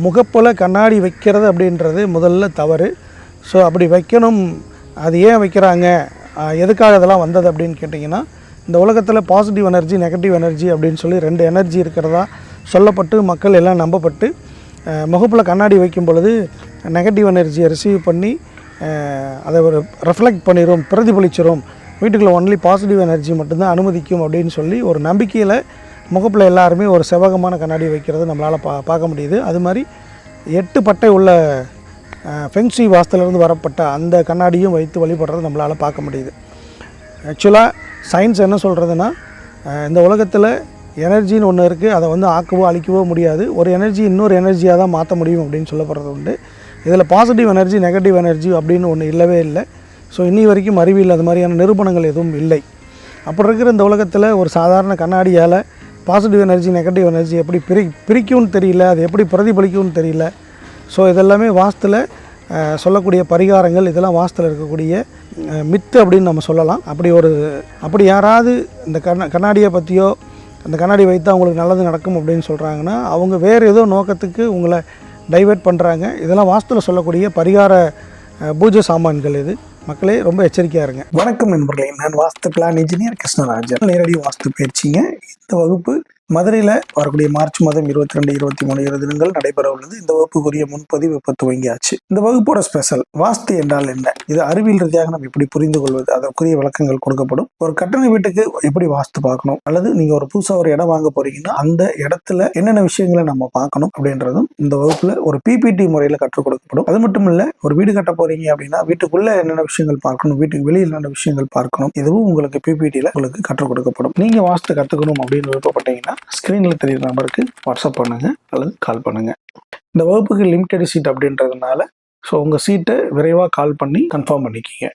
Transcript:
முகப்பில் கண்ணாடி வைக்கிறது அப்படின்றது முதல்ல தவறு. ஸோ அப்படி வைக்கணும். அது ஏன் வைக்கிறாங்க, எதுக்காக இதெல்லாம் வந்தது அப்படின்னு கேட்டிங்கன்னா, இந்த உலகத்தில் பாசிட்டிவ் எனர்ஜி, நெகட்டிவ் எனர்ஜி அப்படின்னு சொல்லி 2 எனர்ஜி இருக்கிறதா சொல்லப்பட்டு மக்கள் எல்லாம் நம்பப்பட்டு முகப்பில் கண்ணாடி வைக்கும் பொழுது நெகட்டிவ் எனர்ஜியை ரிசீவ் பண்ணி அதை ஒரு ரெஃப்ளெக்ட் பண்ணிடும், பிரதிபலிச்சிடும், வீட்டுக்குள்ளே ஒன்லி பாசிட்டிவ் எனர்ஜி மட்டும்தான் அனுமதிக்கும் அப்படின்னு சொல்லி ஒரு நம்பிக்கையில் முகப்பில் எல்லாருமே ஒரு செவ்வகமான கண்ணாடி வைக்கிறது நம்மளால் பார்க்க முடியுது. அது மாதிரி 8 பட்டை உள்ள ஃபெங்ஷி வாஸ்துலேருந்து வரப்பட்ட அந்த கண்ணாடியும் வைத்து வழிபடுறது நம்மளால் பார்க்க முடியுது. ஆக்சுவலாக சயின்ஸ் என்ன சொல்கிறதுனா, இந்த உலகத்தில் எனர்ஜின்னு ஒன்று இருக்குது, அதை வந்து ஆக்கவோ அழிக்கவோ முடியாது. ஒரு எனர்ஜி இன்னொரு எனர்ஜியாக தான் மாற்ற முடியும் அப்படின்னு சொல்லப்படுறது உண்டு. இதில் பாசிட்டிவ் எனர்ஜி, நெகட்டிவ் எனர்ஜி அப்படின்னு ஒன்று இல்லவே இல்லை. ஸோ இன்னி வரைக்கும் அறிவியல் அது மாதிரியான நிரூபணங்கள் எதுவும் இல்லை. அப்படி இருக்கிற இந்த உலகத்தில் ஒரு சாதாரண கண்ணாடியால் பாசிட்டிவ் எனர்ஜி, நெகட்டிவ் எனர்ஜி எப்படி பிரிக்கும்னு தெரியல, அது எப்படி பிரதிபலிக்கும்னு தெரியல. ஸோ இதெல்லாமே வாஸ்துவில் சொல்லக்கூடிய பரிகாரங்கள், இதெல்லாம் வாஸ்துவில் இருக்கக்கூடிய மித்து அப்படின்னு நம்ம சொல்லலாம். அப்படி யாராவது இந்த கண்ணாடியை பற்றியோ, அந்த கண்ணாடி வைத்து அவங்களுக்கு நல்லது நடக்கும் அப்படின்னு சொல்கிறாங்கன்னா, அவங்க வேறு ஏதோ நோக்கத்துக்கு உங்களை டைவெர்ட் பண்ணுறாங்க. இதெல்லாம் வாஸ்துவில் சொல்லக்கூடிய பரிகார பூஜை சாமான்கள். இது மக்களே ரொம்ப எச்சரிக்கையாக இருங்க. வணக்கம் நண்பர்களே, நான் வாஸ்து பிளான் இன்ஜினியர் கிருஷ்ணராஜன். நேரடி வாஸ்து பயிற்சிங்க. இந்த வகுப்பு மதுரையில் வரக்கூடிய மார்ச் மாதம் 22, 23 தினங்கள் நடைபெற உள்ளது. இந்த வகுப்புக்குரிய முன்பதிவு இப்போ துவங்கியாச்சு. இந்த வகுப்போட ஸ்பெஷல் வாஸ்து என்றால் என்ன, இது அறிவியல் ரீதியாக நம்ம எப்படி புரிந்து கொள்வது, அதற்குரிய விளக்கங்கள் கொடுக்கப்படும். ஒரு கட்டண வீட்டுக்கு எப்படி வாஸ்து பார்க்கணும், அல்லது நீங்க ஒரு புதுசாக ஒரு இடம் வாங்க போறீங்கன்னா அந்த இடத்துல என்னென்ன விஷயங்களை நம்ம பார்க்கணும் அப்படின்றதும் இந்த வகுப்புல ஒரு பிபிடி முறையில் கற்றுக் கொடுக்கப்படும். அது மட்டும் இல்ல, ஒரு வீடு கட்ட போறீங்க அப்படின்னா வீட்டுக்குள்ள என்னென்ன விஷயங்கள் பார்க்கணும், வீட்டுக்கு வெளியில் என்னென்ன விஷயங்கள் பார்க்கணும், இதுவும் உங்களுக்கு பிபிடியில் உங்களுக்கு கற்றுக் கொடுக்கப்படும். நீங்க வாஸ்து கத்துக்கணும் அப்படின்னு விருப்பப்பட்டீங்கன்னா ஸ்கிரீன்ல தெரியுற நம்பருக்கு வாட்ஸ்அப் பண்ணுங்க அல்லது கால் பண்ணுங்க. இந்த வகுப்புக்கு லிமிடெட் சீட் அப்படின்றதுனால ஸோ உங்கள் சீட்டை விரைவாக கால் பண்ணி கன்ஃபார்ம் பண்ணிக்கிங்க.